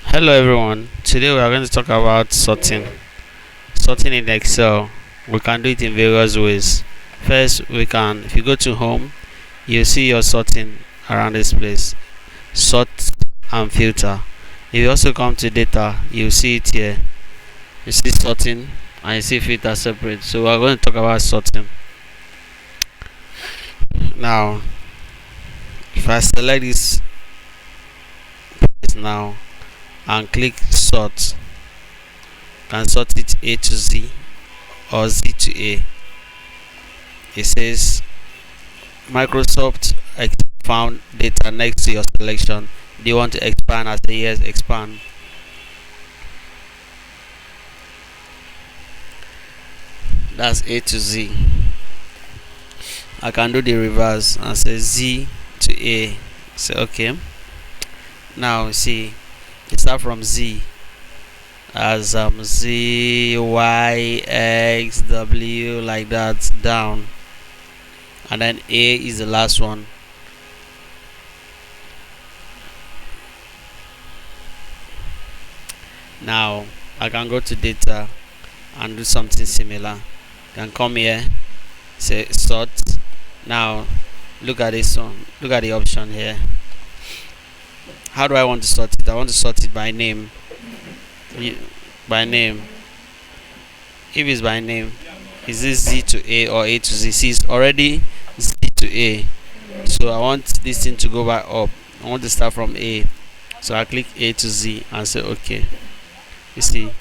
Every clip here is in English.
Hello everyone. Today we are going to talk about sorting. Sorting in Excel. We can do it in various ways. First, if you go to home, you see your sorting around this place. Sort and filter. If you also come to data, you see it here. You see sorting and you see filter separate. So we are going to talk about sorting. Now, if I select this place now and click sort, can sort it A to Z or Z to A. It says Microsoft found data next to your selection. Do you want to expand? I say yes, expand. That's A to Z. I can do the reverse and say Z to A. Say okay. Now see, it start from Z as Z, Y, X, W, like that down, and then A is the last one. Now I can go to data and do something similar. Can come here, say sort. Now look at this one. Look at the option here. How do I want to sort it? I want to sort it by name. By name. If it's by name, is this Z to A or A to Z? See, it's already Z to A. So I want this thing to go back up. I want to start from A. So I click A to Z and say OK. You see,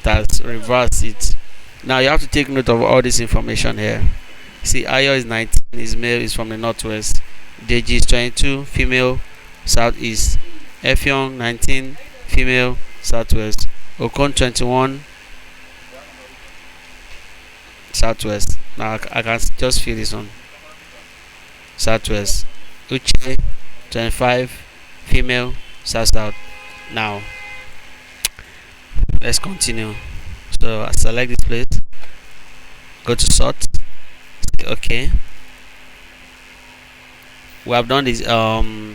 that's reverse it. Now you have to take note of all this information here. See, Ayo is 19, is male, is from the northwest. Deji is 22, female, southeast. Effiong 19, female, southwest. Okon 21, southwest. Now I can just fill this one. Southwest. Uche 25, female, south. Now let's continue. So I select this place, go to sort, say okay. We have done this the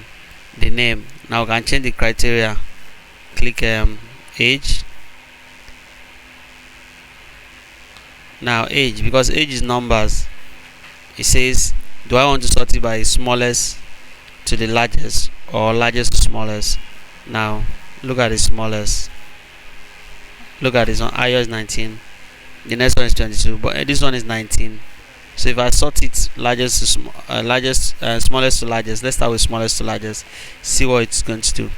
name. Now we can change the criteria. Click age. Now age, because age is numbers, it says do I want to sort it by smallest to the largest or largest to smallest. Now look at the smallest. Look at this one. Ayo is 19, the next one is 22, but this one is 19. So if I sort it largest to smallest to largest, let's start with smallest to largest. See what it's going to do.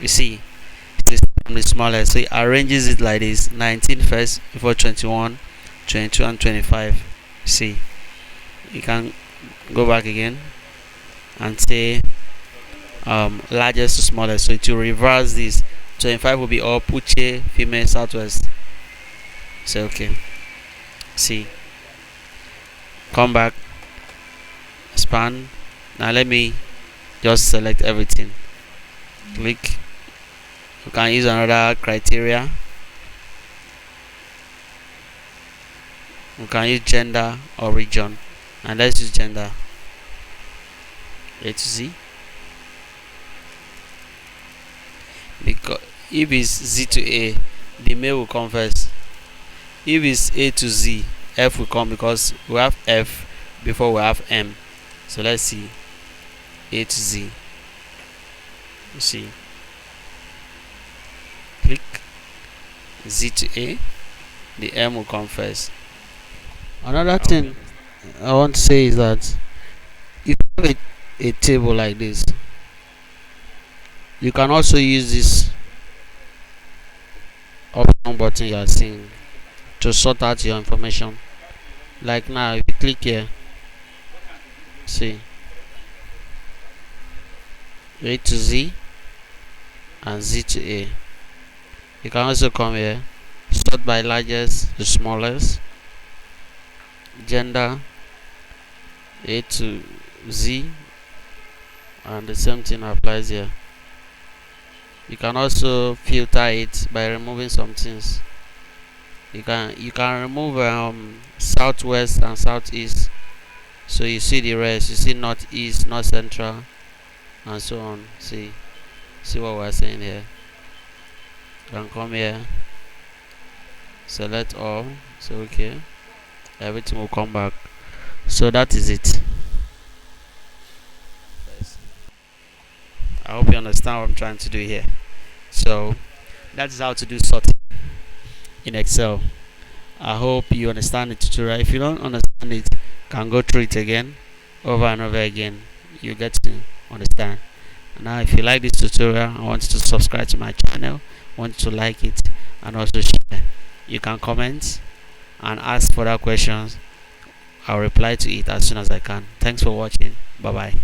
You see, it's from the smallest, so it arranges it like this: 19 first before 21, 22, and 25. See, you can go back again and say largest to smallest. So it will reverse this. 25 will be up, Uche, female, southwest. Say okay. See, come back, expand. Now let me just select everything. Click. You can use another criteria. You can use gender or region, and let's use gender. A to Z. Because if it's Z to A, the male will come first. If it's A to Z, F will come, because we have F before we have M. So let's see, A to Z. You see, click Z to A, the M will come first. Another thing I want to say is that if you have a table like this, you can also use this option button you are seeing to sort out your information. Like now, if you click here, see A to Z and Z to A. You can also come here, sort by largest to smallest, gender A to Z, and the same thing applies here. You can also filter it by removing some things. You can remove southwest and southeast, so you see the rest. You see northeast, north central, and so on. See what we're saying here. You can come here, select all, so okay, everything will come back. So that is it. I hope you understand what I'm trying to do here. So that is how to do sorting in Excel. I hope you understand the tutorial. If you don't understand it, can go through it again, over and over again. You get to understand. Now, if you like this tutorial, I want you to subscribe to my channel. I want you to like it and also share. You can comment and ask further questions. I'll reply to it as soon as I can. Thanks for watching. Bye bye.